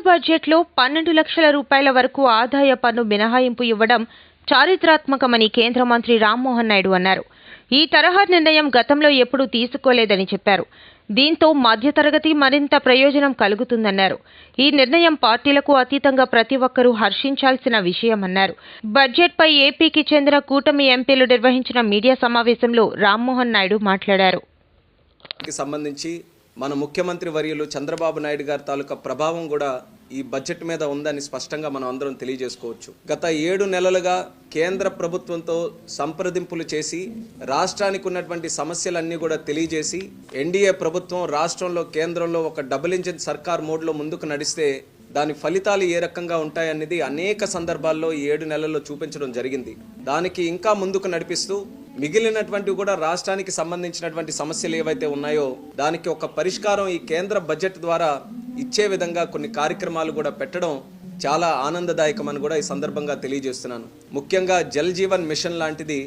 బడ్జెట్లో 12 లక్షల రూపాయల వరకు ఆదాయ పన్ను మినహాయింపు ఇవ్వడం చారిత్రాత్మకమని కేంద్ర మంత్రి రామ్మోహన్ నాయుడు అన్నారు. ఈ తరహా నిర్ణయం గతంలో ఎప్పుడూ తీసుకోలేదని చెప్పారు. దీంతో మధ్యతరగతి మరింత ప్రయోజనం కలుగుతుందన్నారు. ఈ నిర్ణయం పార్టీలకు అతీతంగా ప్రతి ఒక్కరూ హర్షించాల్సిన విషయమన్నారు. బడ్జెట్పై ఏపీకి చెందిన కూటమి ఎంపీలు నిర్వహించిన మీడియా సమావేశంలో రామ్మోహన్ నాయుడు మాట్లాడారు. సంబంధించి మన ముఖ్యమంత్రి వర్యులు చంద్రబాబు నాయుడు గారి తాలూకా ప్రభావం కూడా ఈ బడ్జెట్ మీద ఉందని స్పష్టంగా మనం అందరం తెలియజేసుకోవచ్చు. గత 7 నెలలుగా కేంద్ర ప్రభుత్వంతో సంప్రదింపులు చేసి రాష్ట్రానికి ఉన్నటువంటి సమస్యలన్నీ కూడా తెలియజేసి ఎన్డీఏ ప్రభుత్వం రాష్ట్రంలో కేంద్రంలో ఒక డబుల్ ఇంజిన్ సర్కార్ మోడ్లో ముందుకు నడిస్తే దాని ఫలితాలు ఏ రకంగా ఉంటాయనేది అనేక సందర్భాల్లో 7 నెలల్లో చూపించడం జరిగింది. దానికి ఇంకా ముందుకు నడిపిస్తూ మిగిలినటువంటి కూడా రాష్ట్రానికి సంబంధించినటువంటి సమస్యలు ఏవైతే ఉన్నాయో దానికి ఒక పరిష్కారం ఈ కేంద్ర బడ్జెట్ ద్వారా ఇచ్చే విధంగా కొన్ని కార్యక్రమాలు కూడా పెట్టడం చాలా ఆనందదాయకమని కూడా ఈ సందర్భంగా తెలియజేస్తున్నాను. ముఖ్యంగా జల్ జీవన్ మిషన్ లాంటిది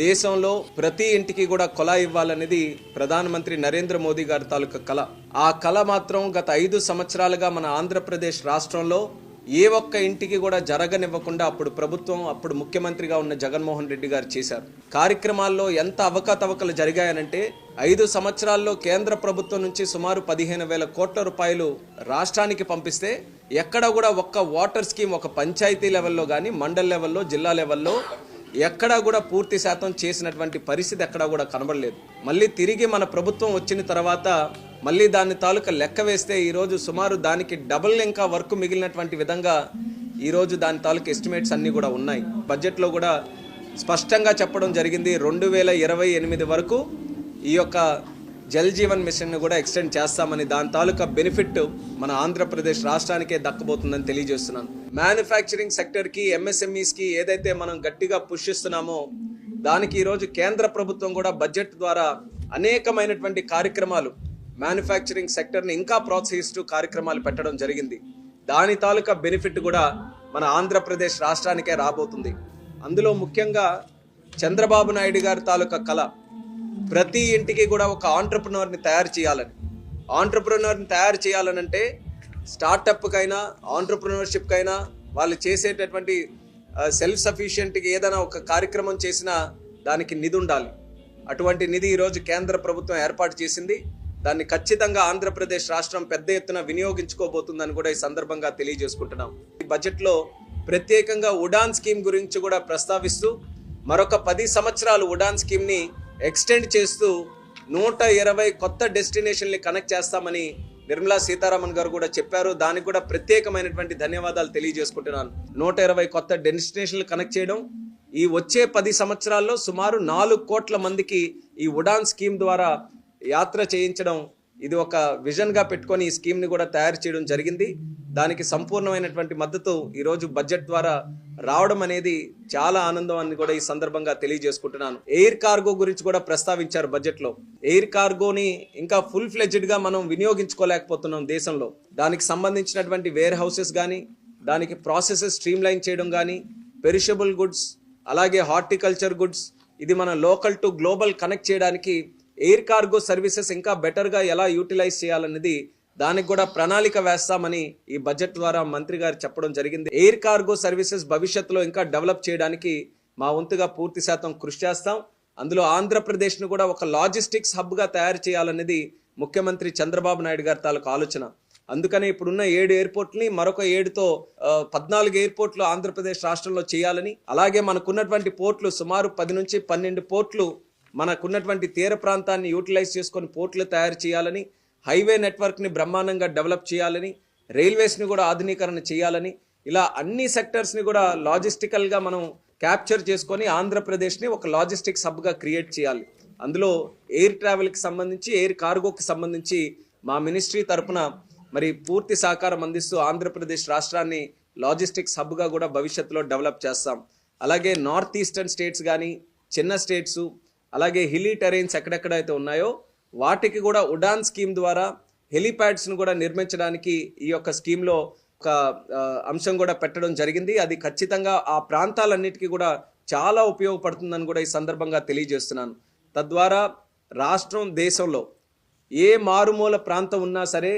దేశంలో ప్రతి ఇంటికి కూడా కుళాయి ఇవ్వాలనేది ప్రధానమంత్రి నరేంద్ర మోదీ గారి తాలూకా కళ. ఆ కళ మాత్రం గత 5 సంవత్సరాలుగా మన ఆంధ్రప్రదేశ్ రాష్ట్రంలో ఏ ఒక్క ఇంటికి కూడా జరగనివ్వకుండా అప్పుడు ముఖ్యమంత్రిగా ఉన్న జగన్మోహన్ రెడ్డి గారు చేశారు. కార్యక్రమాల్లో ఎంత అవకతవకలు జరిగాయనంటే 5 సంవత్సరాల్లో కేంద్ర ప్రభుత్వం నుంచి సుమారు 15,000 కోట్ల రూపాయలు రాష్ట్రానికి పంపిస్తే ఎక్కడ కూడా ఒక్క వాటర్ స్కీమ్ ఒక పంచాయతీ లెవెల్లో కానీ మండల్ లెవెల్లో జిల్లా లెవెల్లో ఎక్కడా కూడా పూర్తి శాతం చేసినటువంటి పరిస్థితి ఎక్కడా కూడా కనబడలేదు. మళ్ళీ తిరిగి మన ప్రభుత్వం వచ్చిన తర్వాత మళ్ళీ దాని తాలూకా లెక్క వేస్తే ఈరోజు సుమారు దానికి డబుల్ ఇంకా వర్క్ మిగిలినటువంటి విధంగా ఈరోజు దాని తాలూకా ఎస్టిమేట్స్ అన్నీ కూడా ఉన్నాయి. బడ్జెట్లో కూడా స్పష్టంగా చెప్పడం జరిగింది 2028 వరకు ఈ యొక్క జల్ జీవన్ మిషన్ కూడా ఎక్స్టెండ్ చేస్తామని. దాని తాలూకా బెనిఫిట్ మన ఆంధ్రప్రదేశ్ రాష్ట్రానికే దక్కబోతుందని తెలియజేస్తున్నాను. మ్యానుఫ్యాక్చరింగ్ సెక్టర్కి ఎంఎస్ఎంఈస్కి ఏదైతే మనం గట్టిగా పుష్ ఇస్తున్నామో దానికి ఈరోజు కేంద్ర ప్రభుత్వం కూడా బడ్జెట్ ద్వారా అనేకమైనటువంటి కార్యక్రమాలు మ్యానుఫ్యాక్చరింగ్ సెక్టర్ని ఇంకా ప్రోత్సహిస్తూ కార్యక్రమాలు పెట్టడం జరిగింది. దాని తాలూకా బెనిఫిట్ కూడా మన ఆంధ్రప్రదేశ్ రాష్ట్రానికే రాబోతుంది. అందులో ముఖ్యంగా చంద్రబాబు నాయుడు గారి తాలూకా కళ ప్రతి ఇంటికి కూడా ఒక ఆంట్రప్రెన్యూర్ని తయారు చేయాలనంటే స్టార్టప్కైనా ఆంట్రప్రెన్యూర్షిప్కైనా వాళ్ళు చేసేటటువంటి సెల్ఫ్ సఫిషియెంట్కి ఏదైనా ఒక కార్యక్రమం చేసినా దానికి నిధి ఉండాలి. అటువంటి నిధి ఈరోజు కేంద్ర ప్రభుత్వం ఏర్పాటు చేసింది. దాన్ని ఖచ్చితంగా ఆంధ్రప్రదేశ్ రాష్ట్రం పెద్ద ఎత్తున వినియోగించుకోబోతుందని కూడా ఈ సందర్భంగా తెలియజేసుకుంటున్నాం. ఈ బడ్జెట్లో ప్రత్యేకంగా ఉడాన్ స్కీమ్ గురించి కూడా ప్రస్తావిస్తూ మరొక 10 సంవత్సరాలు ఉడాన్ స్కీమ్ని ఎక్స్టెండ్ చేస్తూ 120 కొత్త డెస్టినేషన్ని కనెక్ట్ చేస్తామని నిర్మలా సీతారామన్ గారు కూడా చెప్పారు. దానికి కూడా ప్రత్యేకమైనటువంటి ధన్యవాదాలు తెలియజేసుకుంటున్నాను. 120 కొత్త డెస్టినేషన్లు కనెక్ట్ చేయడం, ఈ వచ్చే 10 సంవత్సరాల్లో సుమారు 4 కోట్ల మందికి ఈ ఉడాన్ స్కీమ్ ద్వారా యాత్ర చేయించడం, ఇది ఒక విజన్గా పెట్టుకొని ఈ స్కీమ్ని కూడా తయారు చేయడం జరిగింది. దానికి సంపూర్ణమైనటువంటి మద్దతు ఈరోజు బడ్జెట్ ద్వారా రావడం అనేది చాలా ఆనందం అని కూడా ఈ సందర్భంగా తెలియజేసుకుంటున్నాను. ఎయిర్ కార్గో గురించి కూడా ప్రస్తావించారు బడ్జెట్లో. ఎయిర్ కార్గోని ఇంకా ఫుల్ ఫ్లెడ్జ్డ్గా మనం వినియోగించుకోలేకపోతున్నాం దేశంలో. దానికి సంబంధించినటువంటి వేర్ హౌసెస్ కానీ, దానికి ప్రాసెసెస్ స్ట్రీమ్లైన్ చేయడం కానీ, పెరిషబుల్ గుడ్స్ అలాగే హార్టికల్చర్ గుడ్స్ ఇది మనం లోకల్ టు గ్లోబల్ కనెక్ట్ చేయడానికి ఎయిర్ కార్గో సర్వీసెస్ ఇంకా బెటర్గా ఎలా యూటిలైజ్ చేయాలన్నది దానికి కూడా ప్రణాళిక వేస్తామని ఈ బడ్జెట్ ద్వారా మంత్రి గారు చెప్పడం జరిగింది. ఎయిర్ కార్గో సర్వీసెస్ భవిష్యత్తులో ఇంకా డెవలప్ చేయడానికి మా వంతుగా పూర్తి శాతం కృషి చేస్తాం. అందులో ఆంధ్రప్రదేశ్ను కూడా ఒక లాజిస్టిక్స్ హబ్గా తయారు చేయాలన్నది ముఖ్యమంత్రి చంద్రబాబు నాయుడు గారి తాలూకు ఆలోచన. అందుకని ఇప్పుడున్న 7 ఎయిర్పోర్ట్ని మరొక 7తో 14 ఎయిర్పోర్ట్లు ఆంధ్రప్రదేశ్ రాష్ట్రంలో చేయాలని, అలాగే మనకున్నటువంటి పోర్ట్లు సుమారు 10 నుంచి 12 పోర్ట్లు మనకున్నటువంటి తీర ప్రాంతాన్ని యూటిలైజ్ చేసుకొని పోర్ట్లు తయారు చేయాలని, హైవే నెట్వర్క్ని బ్రహ్మాండంగా డెవలప్ చేయాలని, రైల్వేస్ని కూడా ఆధునీకరణ చేయాలని, ఇలా అన్ని సెక్టర్స్ని కూడా లాజిస్టికల్గా మనం క్యాప్చర్ చేసుకొని ఆంధ్రప్రదేశ్ని ఒక లాజిస్టిక్స్ హబ్గా క్రియేట్ చేయాలి. అందులో ఎయిర్ ట్రావెల్కి సంబంధించి, ఎయిర్ కార్గోకి సంబంధించి మా మినిస్ట్రీ తరఫున మరి పూర్తి సహకారం అందిస్తూ ఆంధ్రప్రదేశ్ రాష్ట్రాన్ని లాజిస్టిక్స్ హబ్గా కూడా భవిష్యత్తులో డెవలప్ చేస్తాం. అలాగే నార్త్ ఈస్టర్న్ స్టేట్స్ కానీ, చిన్న స్టేట్స్, అలాగే హిల్లీ టెరైన్స్ ఎక్కడెక్కడైతే ఉన్నాయో వాటికి కూడా ఉడాన్ స్కీమ్ ద్వారా హెలిప్యాడ్స్ను కూడా నిర్మించడానికి ఈ యొక్క స్కీమ్లో ఒక అంశం కూడా పెట్టడం జరిగింది. అది ఖచ్చితంగా ఆ ప్రాంతాలన్నిటికీ కూడా చాలా ఉపయోగపడుతుందని కూడా ఈ సందర్భంగా తెలియజేస్తున్నాను. తద్వారా రాష్ట్రం దేశంలో ఏ మారుమూల ప్రాంతం ఉన్నా సరే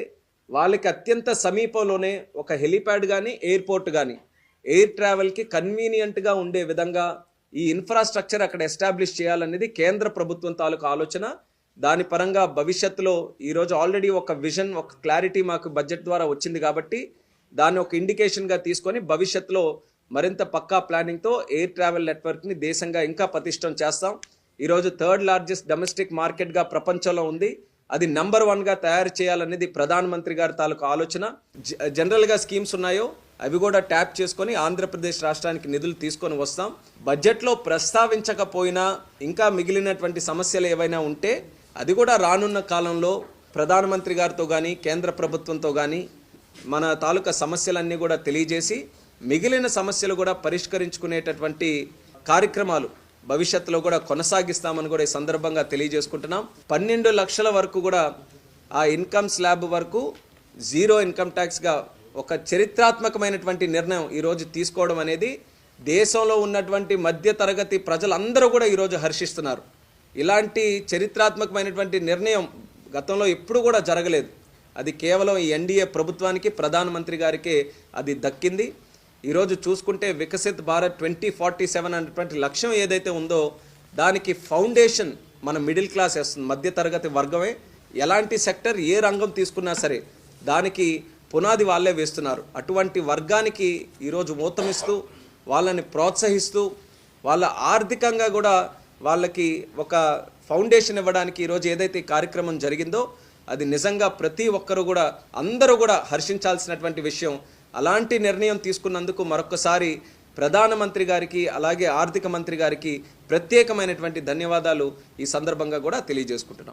వాళ్ళకి అత్యంత సమీపంలోనే ఒక హెలిప్యాడ్ కానీ ఎయిర్పోర్ట్ కానీ ఎయిర్ ట్రావెల్కి కన్వీనియంట్గా ఉండే విధంగా ఈ ఇన్ఫ్రాస్ట్రక్చర్ అక్కడ ఎస్టాబ్లిష్ చేయాలనేది కేంద్ర ప్రభుత్వం తాలూకు ఆలోచన. దాని పరంగా భవిష్యత్తులో ఈరోజు ఆల్రెడీ ఒక విజన్, ఒక క్లారిటీ మాకు బడ్జెట్ ద్వారా వచ్చింది కాబట్టి దాన్ని ఒక ఇండికేషన్గా తీసుకొని భవిష్యత్తులో మరింత పక్కా ప్లానింగ్తో ఎయిర్ ట్రావెల్ నెట్వర్క్ని దేశంగా ఇంకా పటిష్టం చేస్తాం. ఈరోజు 3rd లార్జెస్ట్ డొమెస్టిక్ మార్కెట్గా ప్రపంచంలో ఉంది. అది నెంబర్ 1గా తయారు చేయాలనేది ప్రధానమంత్రి గారి తాలూకు ఆలోచన. జనరల్గా స్కీమ్స్ ఉన్నాయో అవి కూడా ట్యాప్ చేసుకొని ఆంధ్రప్రదేశ్ రాష్ట్రానికి నిధులు తీసుకొని వస్తాం. బడ్జెట్లో ప్రస్తావించకపోయినా ఇంకా మిగిలినటువంటి సమస్యలు ఏవైనా ఉంటే అది కూడా రానున్న కాలంలో ప్రధానమంత్రి గారితో కానీ కేంద్ర ప్రభుత్వంతో కానీ మన తాలూకా సమస్యలన్నీ కూడా తెలియజేసి మిగిలిన సమస్యలు కూడా పరిష్కరించుకునేటటువంటి కార్యక్రమాలు భవిష్యత్తులో కూడా కొనసాగిస్తామని కూడా ఈ సందర్భంగా తెలియజేసుకుంటున్నాం. 12 లక్షల వరకు కూడా ఆ ఇన్కమ్ స్లాబ్ వరకు 0 ఇన్కమ్ ట్యాక్స్గా ఒక చరిత్రాత్మకమైనటువంటి నిర్ణయం ఈరోజు తీసుకోవడం అనేది దేశంలో ఉన్నటువంటి మధ్యతరగతి ప్రజలందరూ కూడా ఈరోజు హర్షిస్తున్నారు. ఇలాంటి చరిత్రాత్మకమైనటువంటి నిర్ణయం గతంలో ఎప్పుడు కూడా జరగలేదు. అది కేవలం ఈ ఎన్డీఏ ప్రభుత్వానికి, ప్రధానమంత్రి గారికే అది దక్కింది. ఈరోజు చూసుకుంటే వికసిత్ భారత్ 2047 అనేటువంటి లక్ష్యం ఏదైతే ఉందో దానికి ఫౌండేషన్ మన మిడిల్ క్లాస్ వేస్తుంది, మధ్యతరగతి వర్గమే. ఎలాంటి సెక్టర్, ఏ రంగం తీసుకున్నా సరే దానికి పునాది వాళ్ళే వేస్తున్నారు. అటువంటి వర్గానికి ఈరోజు ఊతమిస్తూ వాళ్ళని ప్రోత్సహిస్తూ వాళ్ళ ఆర్థికంగా కూడా వాళ్ళకి ఒక ఫౌండేషన్ ఇవ్వడానికి ఈరోజు ఏదైతే కార్యక్రమం జరిగిందో అది నిజంగా ప్రతి ఒక్కరు కూడా అందరూ కూడా హర్షించాల్సినటువంటి విషయం. అలాంటి నిర్ణయం తీసుకున్నందుకు మరొకసారి ప్రధానమంత్రి గారికి అలాగే ఆర్థిక మంత్రి గారికి ప్రత్యేకమైనటువంటి ధన్యవాదాలు ఈ సందర్భంగా కూడా తెలియజేసుకుంటున్నాం.